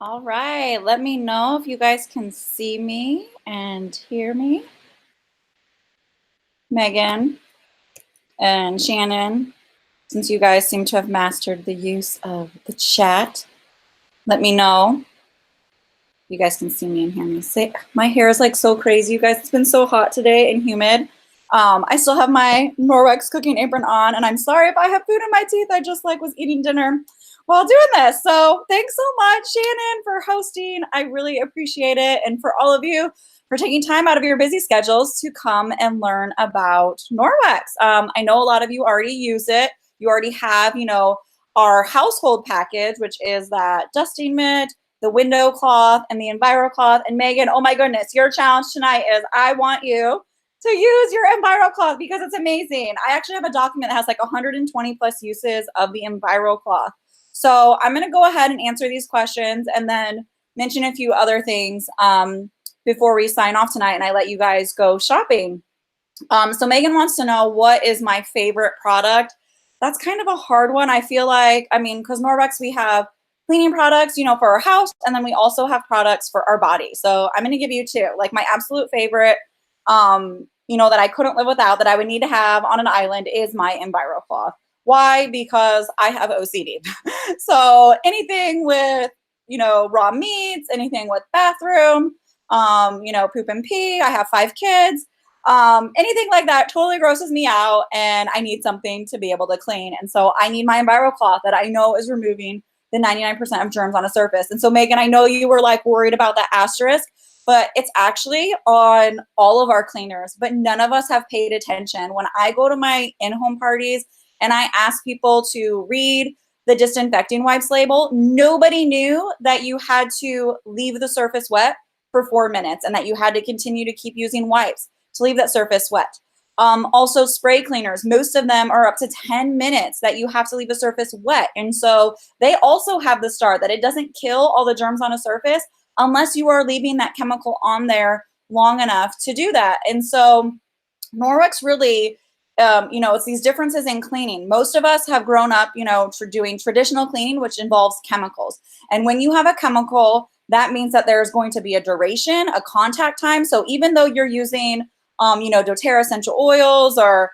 All right, let me know if you guys can see me and hear me. Megan and Shannon, since you guys seem to have mastered the use of the chat, let me know. You guys can see me and hear me. My hair is like so crazy, you guys. It's been so hot today and humid. I still have my Norwex cooking apron on, and I'm sorry if I have food in my teeth. I just like was eating dinner while doing this. So thanks so much, Shannon, for hosting. I really appreciate it. And for all of you for taking time out of your busy schedules to come and learn about Norwex. I know a lot of you already use it. You already have, our household package, which is that dusting mitt, the window cloth, and the Enviro cloth. And Megan, oh my goodness, your challenge tonight is I want you to use your Enviro cloth because it's amazing. I actually have a document that has like 120 plus uses of the Enviro cloth. So I'm going to go ahead and answer these questions and then mention a few other things before we sign off tonight and I let you guys go shopping. So Megan wants to know, what is my favorite product? That's kind of a hard one. I feel like, because Norwex, we have cleaning products, for our house, and then we also have products for our body. So I'm going to give you two. Like my absolute favorite, that I couldn't live without, that I would need to have on an island, is my Enviro cloth. Why? Because I have OCD. So anything with, raw meats, anything with bathroom, poop and pee. I have 5 kids. Anything like that totally grosses me out, and I need something to be able to clean. And so I need my Enviro cloth that I know is removing the 99% of germs on a surface. And so Megan, I know you were like worried about that asterisk, but it's actually on all of our cleaners, but none of us have paid attention. When I go to my in-home parties and I ask people to read the disinfecting wipes label, nobody knew that you had to leave the surface wet for 4 minutes and that you had to continue to keep using wipes to leave that surface wet. Also spray cleaners, most of them are up to 10 minutes that you have to leave a surface wet. And so they also have the star that it doesn't kill all the germs on a surface unless you are leaving that chemical on there long enough to do that. And so Norwex really, it's these differences in cleaning. Most of us have grown up, doing traditional cleaning, which involves chemicals. And when you have a chemical, that means that there's going to be a duration, a contact time. So even though you're using doTERRA essential oils, or,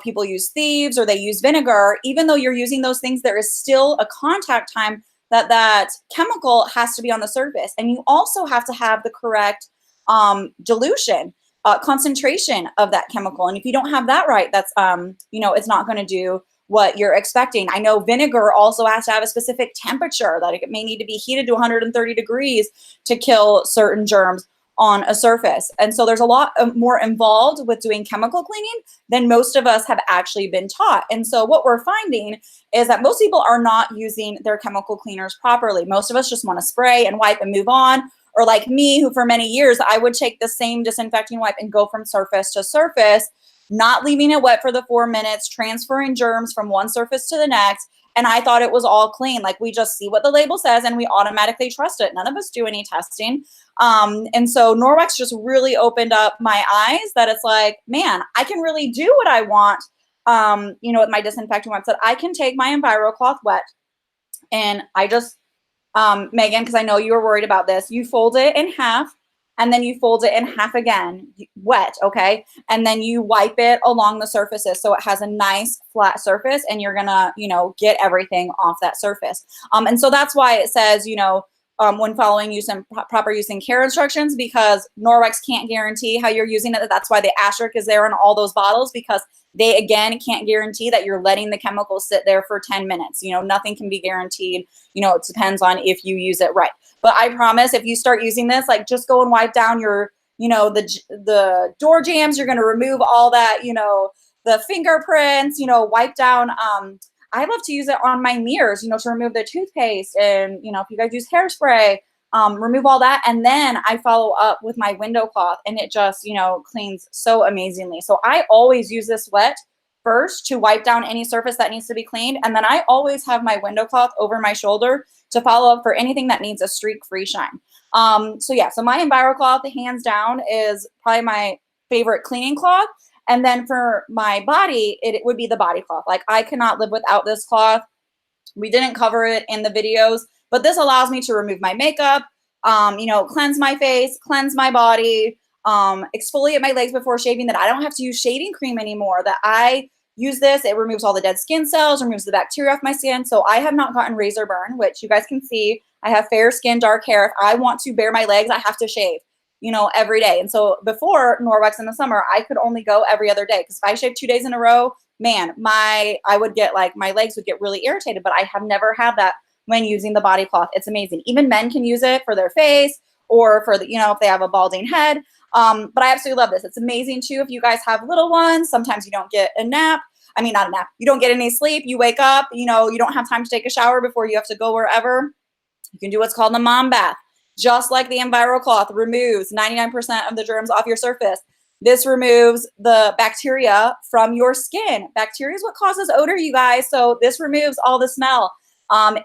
people use thieves or they use vinegar, even though you're using those things, there is still a contact time that chemical has to be on the surface. And you also have to have the correct dilution, concentration of that chemical. And if you don't have that right, that's, it's not going to do what you're expecting. I know vinegar also has to have a specific temperature, that it may need to be heated to 130 degrees to kill certain germs on a surface. And so there's a lot more involved with doing chemical cleaning than most of us have actually been taught. And so what we're finding is that most people are not using their chemical cleaners properly. Most of us just want to spray and wipe and move on. Or like me, who for many years, I would take the same disinfecting wipe and go from surface to surface, not leaving it wet for the 4 minutes, transferring germs from one surface to the next. And I thought it was all clean. Like, we just see what the label says and we automatically trust it. None of us do any testing. And so Norwex just really opened up my eyes that it's like, man, I can really do what I want, with my disinfecting wipes, that I can take my Enviro cloth wet and I just, Megan, because I know you were worried about this, you fold it in half and then you fold it in half again, wet, okay? And then you wipe it along the surfaces so it has a nice flat surface, and you're gonna, get everything off that surface. And so that's why it says, when following use and proper use and care instructions, because Norwex can't guarantee how you're using it. That's why the asterisk is there in all those bottles, because they, again, can't guarantee that you're letting the chemical sit there for 10 minutes. Nothing can be guaranteed. It depends on if you use it right. But I promise, if you start using this, like, just go and wipe down your, the door jambs. You're going to remove all that, the fingerprints, wipe down, I love to use it on my mirrors, to remove the toothpaste, and, if you guys use hairspray, remove all that. And then I follow up with my window cloth, and it just, cleans so amazingly. So I always use this wet first to wipe down any surface that needs to be cleaned. And then I always have my window cloth over my shoulder to follow up for anything that needs a streak-free shine. So my Enviro cloth, hands down, is probably my favorite cleaning cloth. And then for my body, it would be the body cloth. Like, I cannot live without this cloth. We didn't cover it in the videos but this allows me to remove my makeup, you know, cleanse my face, cleanse my body, exfoliate my legs before shaving, that I don't have to use shaving cream anymore, that I use this, it removes all the dead skin cells, removes the bacteria off my skin. So I have not gotten razor burn, which you guys can see. I have fair skin, dark hair. If I want to bare my legs, I have to shave, you know, every day. And so before Norwex in the summer, I could only go every other day, because if I shaved 2 days in a row, man, I would get like, my legs would get really irritated. But I have never had that when using the body cloth. It's amazing. Even men can use it for their face, or for the, you know, if they have a balding head. But I absolutely love this. It's amazing too if you guys have little ones. Sometimes you don't get a nap. I mean, not a nap. You don't get any sleep. You wake up, you know, you don't have time to take a shower before you have to go wherever. You can do what's called the mom bath. Just like the Enviro cloth removes 99% of the germs off your surface, this removes the bacteria from your skin. Bacteria is what causes odor, you guys. So this removes all the smell.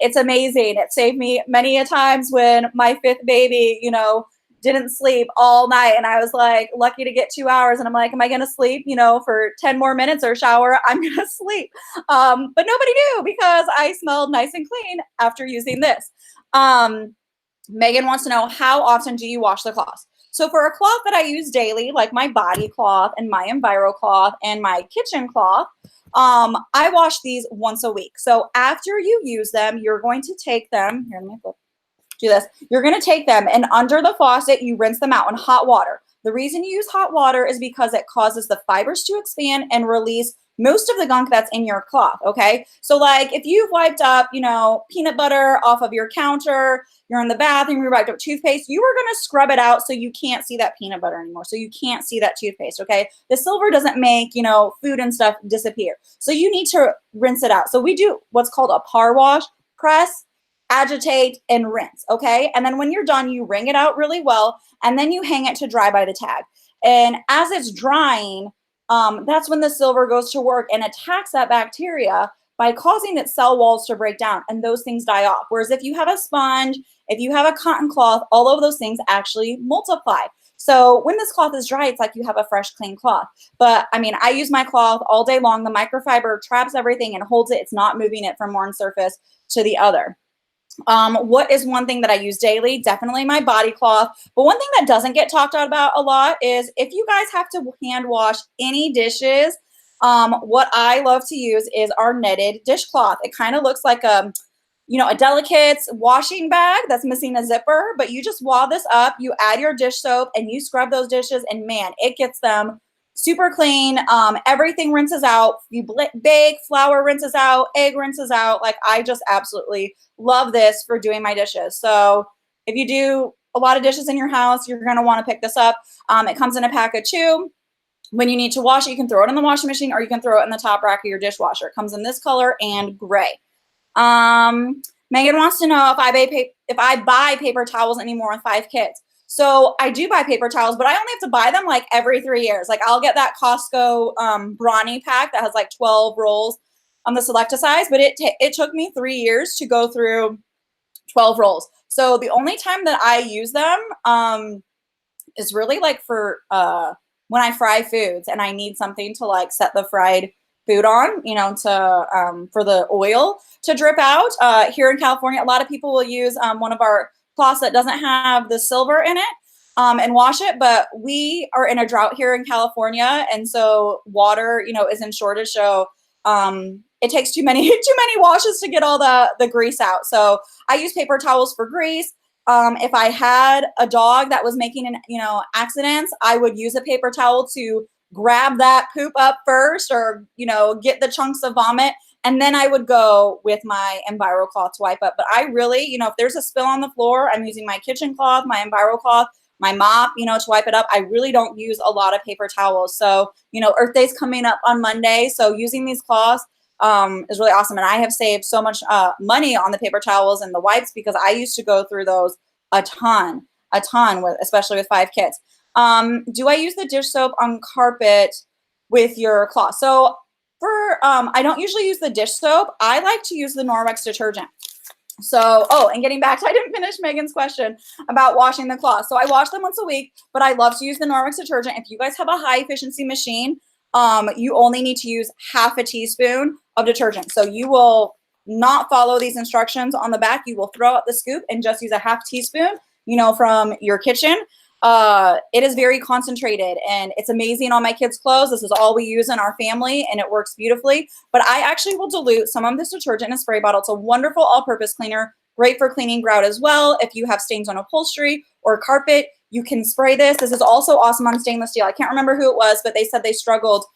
It's amazing. It saved me many a times when my 5th baby, you know, didn't sleep all night, and I was like lucky to get 2 hours, and I'm like, am I gonna sleep, you know, for 10 more minutes or shower? I'm gonna sleep. But nobody knew, because I smelled nice and clean after using this. Megan wants to know, how often do you wash the cloth? So for a cloth that I use daily, like my body cloth and my Enviro cloth and my kitchen cloth, I wash these once a week. So after you use them, you're going to take them, here, let me flip. Do this. You're going to take them, and under the faucet, you rinse them out in hot water. The reason you use hot water is because it causes the fibers to expand and release most of the gunk that's in your cloth. Okay. So like if you've wiped up, you know, peanut butter off of your counter, you're in the bathroom, you wiped up toothpaste, you are going to scrub it out so you can't see that peanut butter anymore. So you can't see that toothpaste. Okay. The silver doesn't make, you know, food and stuff disappear. So you need to rinse it out. So we do what's called a par wash: press, agitate, and rinse. Okay. And then when you're done, you wring it out really well, and then you hang it to dry by the tag. And as it's drying, that's when the silver goes to work and attacks that bacteria by causing its cell walls to break down, and those things die off. Whereas if you have a sponge, if you have a cotton cloth, all of those things actually multiply. So when this cloth is dry, it's like you have a fresh, clean cloth. But I mean, I use my cloth all day long. The microfiber traps everything and holds it. It's not moving it from one surface to the other. What is one thing that I use daily? Definitely my body cloth. But one thing that doesn't get talked about a lot is if you guys have to hand wash any dishes, what I love to use is our netted dishcloth. It kind of looks like a, you know, a Delicate's washing bag that's missing a zipper, but you just wad this up, you add your dish soap, and you scrub those dishes, and man, it gets them super clean. Everything rinses out. You bake, flour rinses out, egg rinses out. Like, I just absolutely love this for doing my dishes. So if you do a lot of dishes in your house, you're going to want to pick this up. It comes in a pack of 2. When you need to wash it, you can throw it in the washing machine, or you can throw it in the top rack of your dishwasher. It comes in this color and gray. Megan wants to know if I buy paper towels anymore with 5 kids. So I do buy paper towels, but I only have to buy them like every 3 years. Like, I'll get that Costco Brawny pack that has like 12 rolls on the Selecta size, but it took me 3 years to go through 12 rolls. So the only time that I use them is really like for when I fry foods and I need something to like set the fried food on, you know, to for the oil to drip out. Here in California, a lot of people will use one of our cloths that doesn't have the silver in it and wash it, but we are in a drought here in California, and so water, you know, is in shortage. So it takes too many washes to get all the grease out. So I use paper towels for grease. If I had a dog that was making accidents, I would use a paper towel to grab that poop up first, or, you know, get the chunks of vomit. And then I would go with my Enviro cloth to wipe up. But I really, you know, if there's a spill on the floor, I'm using my kitchen cloth, my Enviro cloth, my mop, you know, to wipe it up. I really don't use a lot of paper towels. So, you know, Earth Day's coming up on Monday. So using these cloths is really awesome. And I have saved so much money on the paper towels and the wipes, because I used to go through those a ton, especially with 5 kids. Do I use the dish soap on carpet with your cloth? So for, I don't usually use the dish soap. I like to use the Norwex detergent. So, and getting back to, I didn't finish Megan's question about washing the cloth. So I wash them once a week, but I love to use the Norwex detergent. If you guys have a high efficiency machine, you only need to use half a teaspoon of detergent. So you will not follow these instructions on the back, you will throw out the scoop and just use a half teaspoon, you know, from your kitchen. It is very concentrated and it's amazing on my kids' clothes. This is all we use in our family and it works beautifully. But I actually will dilute some of this detergent in a spray bottle. It's a wonderful all-purpose cleaner, great for cleaning grout as well. If you have stains on upholstery or carpet, you can spray this. This is also awesome on stainless steel. I can't remember who it was, but they said they struggled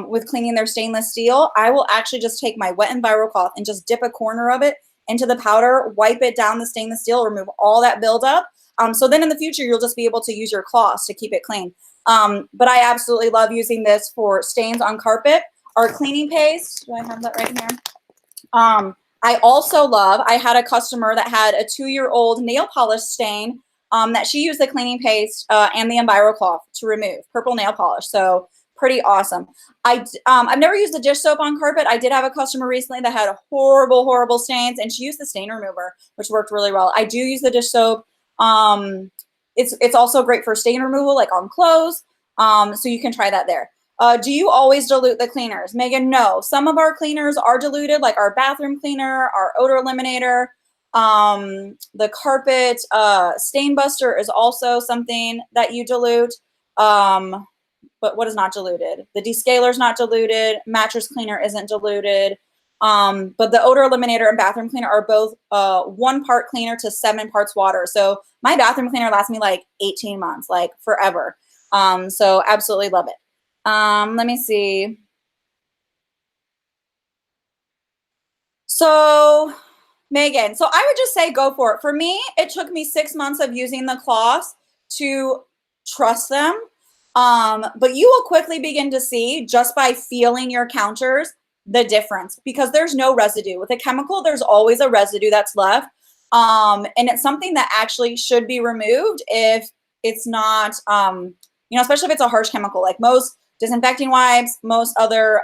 with cleaning their stainless steel. I will actually just take my wet EnviroCloth and just dip a corner of it into the powder, wipe it down the stainless steel, remove all that buildup. So then in the future, you'll just be able to use your cloths to keep it clean. But I absolutely love using this for stains on carpet. Our cleaning paste, do I have that right here? I also love, I had a customer that had a 2-year-old nail polish stain that she used the cleaning paste and the EnviroCloth to remove, purple nail polish. So pretty awesome. I've never used the dish soap on carpet. I did have a customer recently that had horrible, horrible stains and she used the stain remover, which worked really well. I do use the dish soap. It's also great for stain removal, like on clothes. So you can try that there. Do you always dilute the cleaners? Megan, no. Some of our cleaners are diluted, like our bathroom cleaner, our odor eliminator, the carpet, stain buster is also something that you dilute. But what is not diluted? The descaler is not diluted. Mattress cleaner isn't diluted. But the odor eliminator and bathroom cleaner are both 1 part cleaner to 7 parts water. So my bathroom cleaner lasts me like 18 months, like forever. So absolutely love it. Let me see. So Megan, so I would just say go for it. For me, it took me 6 months of using the cloths to trust them. But you will quickly begin to see just by feeling your counters the difference because there's no residue. With a chemical, there's always a residue that's left. And it's something that actually should be removed if it's not, you know, especially if it's a harsh chemical. Like most disinfecting wipes, most other,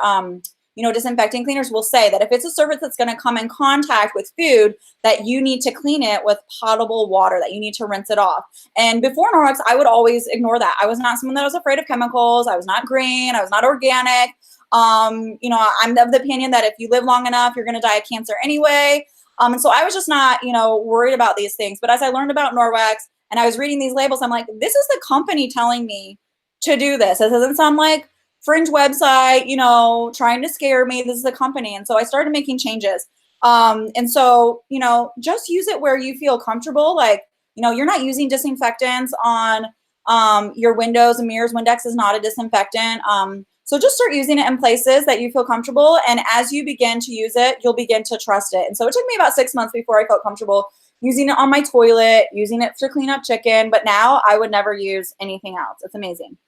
you know, disinfecting cleaners will say that if it's a surface that's going to come in contact with food, that you need to clean it with potable water, that you need to rinse it off. And before Norwex, I would always ignore that. I was not someone that was afraid of chemicals. I was not green. I was not organic. You know, I'm of the opinion that if you live long enough, you're going to die of cancer anyway. And so I was just not, you know, worried about these things. But as I learned about Norwex and I was reading these labels, I'm like, this is the company telling me to do this. It doesn't sound like fringe website, you know, trying to scare me. This is a company. And so I started making changes. And so, you know, just use it where you feel comfortable. Like, you know, you're not using disinfectants on your windows and mirrors. Windex is not a disinfectant. So just start using it in places that you feel comfortable. And as you begin to use it, you'll begin to trust it. And so it took me about 6 months before I felt comfortable using it on my toilet, using it to clean up chicken. But now I would never use anything else. It's amazing.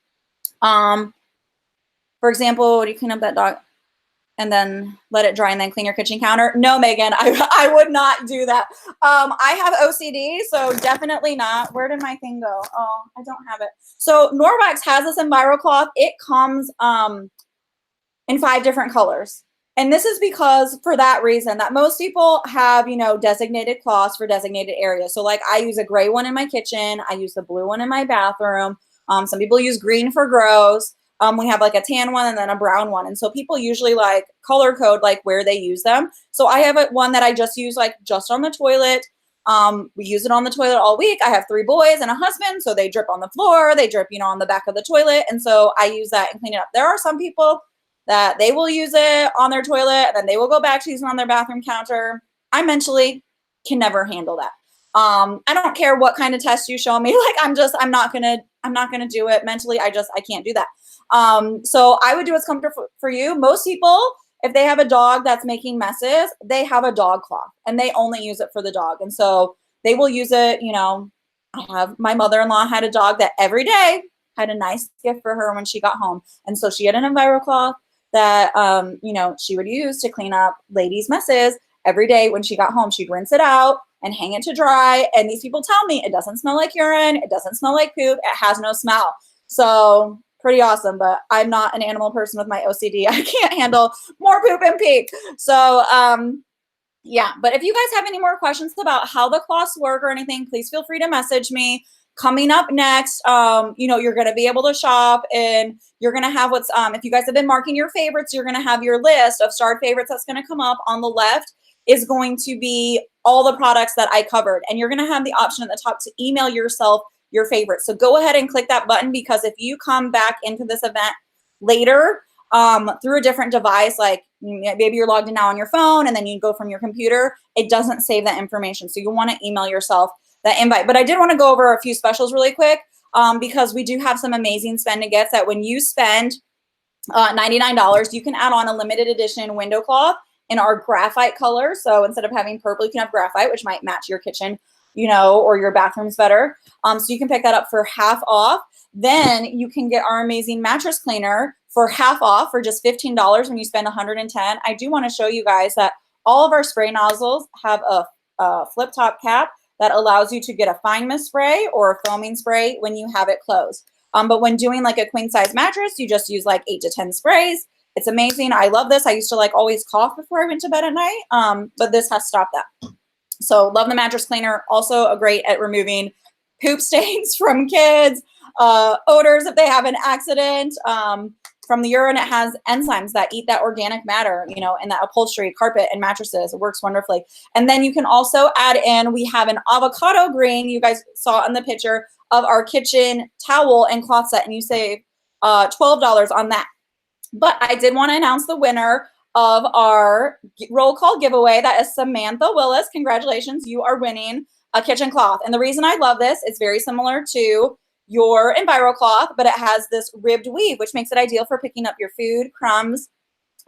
For example, do you clean up that dog and then let it dry and then clean your kitchen counter? No, Megan, I would not do that. I have OCD, so definitely not. Where did my thing go? Oh, I don't have it. So Norwex has this EnviroCloth. It comes in 5 different colors. And this is because for that reason that most people have, you know, designated cloths for designated areas. So like I use a gray one in my kitchen. I use the blue one in my bathroom. Some people use green for gross. We have like a tan one and then a brown one. And so people usually like color code like where they use them. So I have one that I just use like just on the toilet. We use it on the toilet all week. I have 3 boys and a husband. So they drip on the floor. They drip, you know, on the back of the toilet. And so I use that and clean it up. There are some people that they will use it on their toilet and then they will go back to using it on their bathroom counter. I mentally can never handle that. I don't care what kind of test you show me. Like I'm not gonna do it mentally. I can't do that. So I would do what's comfortable for you. Most people, if they have a dog that's making messes, they have a dog cloth and they only use it for the dog. And so they will use it, you know, my mother-in-law had a dog that every day had a nice gift for her when she got home. And so she had an EnviroCloth that, you know, she would use to clean up ladies' messes every day when she got home. She'd rinse it out and hang it to dry. And these people tell me it doesn't smell like urine. It doesn't smell like poop. It has no smell. So pretty awesome. But I'm not an animal person with my OCD. I can't handle more poop and pee. So, yeah. But if you guys have any more questions about how the cloths work or anything, please feel free to message me. Coming up next, you know, you're going to be able to shop and you're going to have what's, if you guys have been marking your favorites, you're going to have your list of starred favorites that's going to come up on the left. is going to be all the products that I covered. And you're going to have the option at the top to email yourself your favorites. So go ahead and click that button, because if you come back into this event later through a different device, like maybe you're logged in now on your phone and then you go from your computer, it doesn't save that information. So you want to email yourself that invite. But I did want to go over a few specials really quick because we do have some amazing spend and gets that when you spend $99, you can add on a limited edition window cloth in our graphite color. So instead of having purple, you can have graphite, which might match your kitchen, you know, or your bathrooms better. So you can pick that up for half off. Then you can get our amazing mattress cleaner for half off for just $15 when you spend $110. I do want to show you guys that all of our spray nozzles have a flip top cap that allows you to get a fine mist spray or a foaming spray when you have it closed. But when doing like a queen size mattress, you just use like 8 to 10 sprays. It's amazing. I love this. I used to like always cough before I went to bed at night, but this has stopped that. So love the mattress cleaner. Also great at removing poop stains from kids, odors if they have an accident. From the urine, it has enzymes that eat that organic matter, you know, in that upholstery, carpet, and mattresses. It works wonderfully. And then you can also add in, we have an avocado green, you guys saw in the picture, of our kitchen towel and cloth set, and you save $12 on that. But I did want to announce the winner of our roll call giveaway. That is Samantha Willis. Congratulations, you are winning a kitchen cloth. And the reason I love this, it's very similar to your Enviro cloth, but it has this ribbed weave, which makes it ideal for picking up your food, crumbs,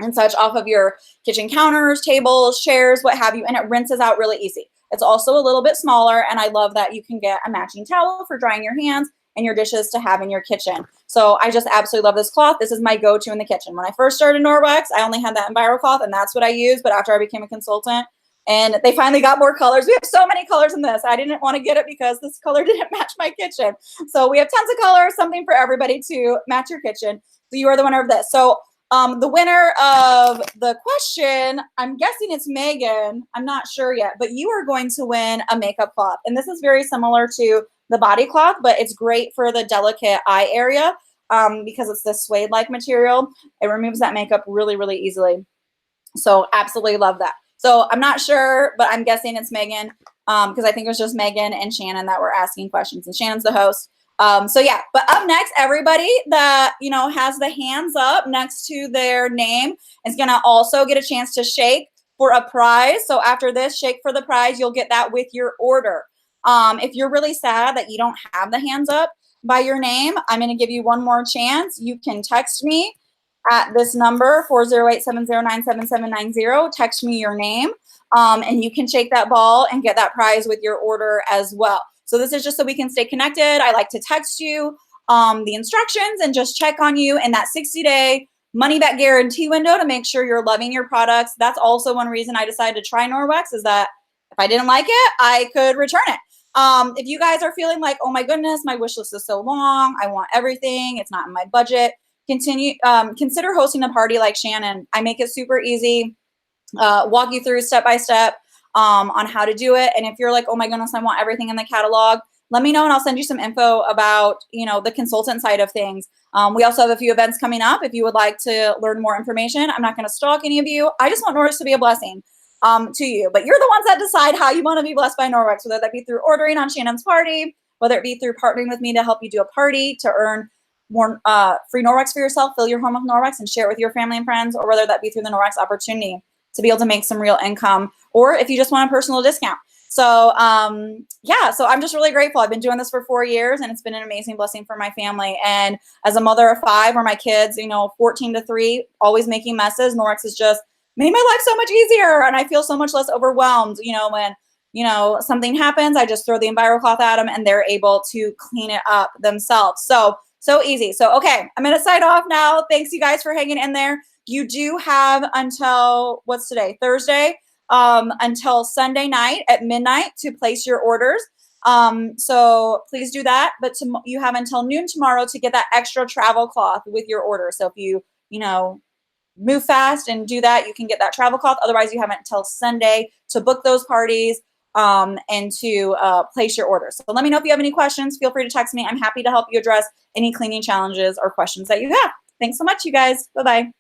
and such off of your kitchen counters, tables, chairs, what have you, and it rinses out really easy. It's also a little bit smaller, and I love that you can get a matching towel for drying your hands and your dishes to have in your kitchen. So I just absolutely love this cloth. This is my go-to in the kitchen. When I first started Norwex, I only had that Enviro cloth, and that's what I used, but after I became a consultant, and they finally got more colors. We have so many colors in this. I didn't want to get it because this color didn't match my kitchen. So we have tons of colors, something for everybody to match your kitchen. So you are the winner of this. So the winner of the question, I'm guessing it's Megan. I'm not sure yet, but you are going to win a makeup cloth. And this is very similar to the body cloth, but it's great for the delicate eye area because it's this suede-like material. It removes that makeup really, really easily. So absolutely love that. So I'm not sure, but I'm guessing it's Megan because I think it was just Megan and Shannon that were asking questions, and Shannon's the host. So yeah, but up next, everybody that, you know, has the hands up next to their name is going to also get a chance to shake for a prize. So after this, shake for the prize. You'll get that with your order. If you're really sad that you don't have the hands up by your name, I'm going to give you one more chance. You can text me at this number, 408-709-7790. Text me your name, and you can shake that ball and get that prize with your order as well. So this is just so we can stay connected. I like to text you the instructions and just check on you in that 60-day money-back guarantee window to make sure you're loving your products. That's also one reason I decided to try Norwex, is that if I didn't like it, I could return it. If you guys are feeling like, oh my goodness, my wish list is so long, I want everything, it's not in my budget, consider hosting a party like Shannon. I make it super easy, walk you through step by step on how to do it. And if you're like, oh my goodness, I want everything in the catalog, let me know and I'll send you some info about, you know, the consultant side of things. We also have a few events coming up if you would like to learn more information. I'm not going to stalk any of you. I just want Norwex to be a blessing to you. But you're the ones that decide how you want to be blessed by Norwex, whether that be through ordering on Shannon's party, whether it be through partnering with me to help you do a party to earn more free Norwex for yourself, fill your home with Norwex and share it with your family and friends, or whether that be through the Norwex opportunity to be able to make some real income, or if you just want a personal discount. So yeah, so I'm just really grateful. I've been doing this for 4 years and it's been an amazing blessing for my family. And as a mother of 5, where my kids, you know, 14 to 3, always making messes, Norwex has just made my life so much easier. And I feel so much less overwhelmed, you know, when, you know, something happens, I just throw the Enviro cloth at them and they're able to clean it up themselves. So easy. So, okay, I'm going to sign off now. Thanks you guys for hanging in there. You do have until, what's today? Thursday, until Sunday night at midnight to place your orders. So please do that. But you have until noon tomorrow to get that extra travel cloth with your order. So if you know, move fast and do that, you can get that travel cloth. Otherwise, you have until Sunday to book those parties and to place your orders. So let me know if you have any questions. Feel free to text me. I'm happy to help you address any cleaning challenges or questions that you have. Thanks so much, you guys. Bye-bye.